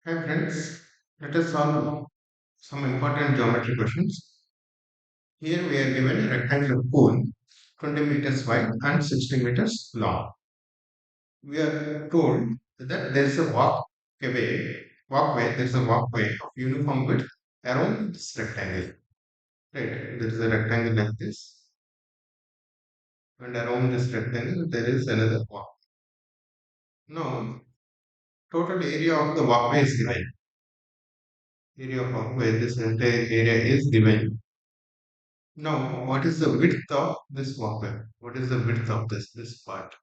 Hi friends, let us solve some important geometry questions. Here we are given a rectangular pool 20 meters wide and 60 meters long. We are told that there is a there is a walkway of uniform width around this rectangle. Right, there is a rectangle like this, and around this rectangle there is another walk. Now, total area of the walkway is given. Area of walkway, this entire area is given. Now, what is the width of this walkway? What is the width of this part?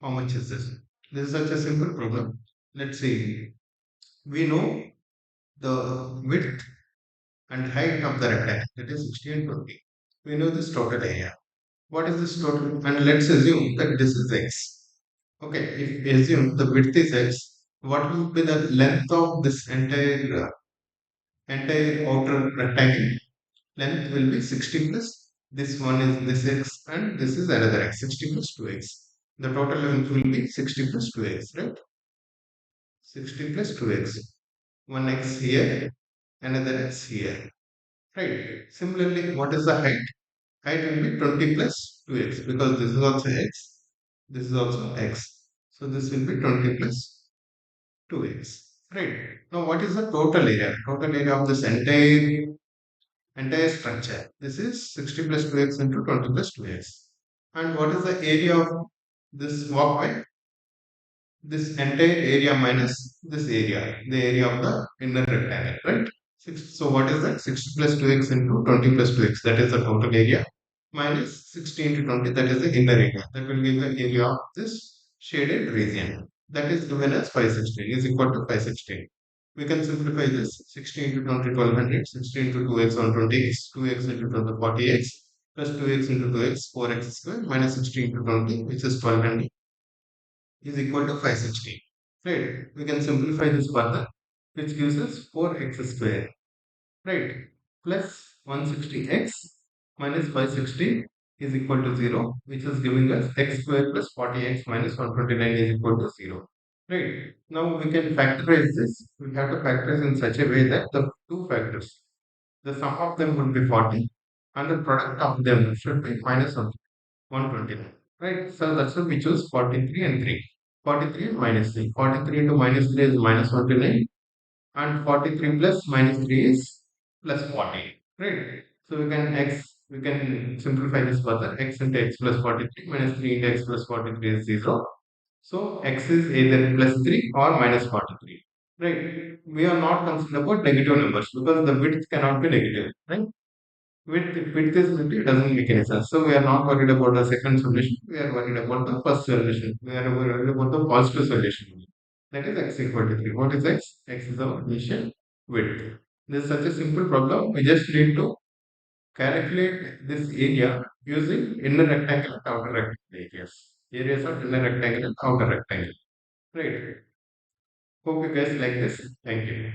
How much is this? This is such a simple problem. Let's see. We know the width and height of the rectangle. That is 60 and 20. We know this total area. What is this total? And let's assume that this is x. Okay, if we assume the width is x, what will be the length of this entire outer rectangle? Length will be 60 plus this one is this x and this is another x, 60 plus 2x. The total length will be 60 plus 2x, right? 60 plus 2x. One x here, another x here, right? Similarly, what is the height? Height will be 20 plus 2x because this is also x, this is also x. So this will be 20 plus 2x, right? Now, what is the total area? Total area of this entire structure. This is 60 plus 2x into 20 plus 2x. And what is the area of this walkway? This entire area minus this area, the area of the inner rectangle, right? So what is that? 60 plus 2x into 20 plus 2x. That is the total area minus 60 into 20. That is the inner area. That will give the area of this shaded region. That is given as 516 is equal to 516. We can simplify this 60 into 20 1200, 60 into 2x 120x, 2x into 20 40x, plus 2x into 2x 4x square minus 60 into 20 which is 1200 is equal to 560. Right? We can simplify this further, which gives us 4x square. Right? Plus 160x minus 560 is equal to 0, which is giving us x square plus 40x minus 129 is equal to 0. Right? Now we can factorize this. We have to factorize in such a way that the two factors, the sum of them would be 40 and the product of them should be minus 129. Right? So that's why we choose 43 and 3. 43 and minus 3. 43 into minus 3 is minus 129 and 43 plus minus 3 is plus 40. Right? So we can simplify this further. X into x plus 43 minus 3 into x plus 43 is 0. So x is either plus 3 or minus 43. Right? We are not concerned about negative numbers because the width cannot be negative. Right? With this method, it doesn't make any sense. So we are not worried about the second solution. We are worried about the first solution. We are worried about the positive solution. That is x equal to 3. What is x? X is our initial width. This is such a simple problem. We just need to calculate this area using inner rectangle and outer rectangle areas. Areas of inner rectangle and outer rectangle. Right. Hope you guys like this. Thank you.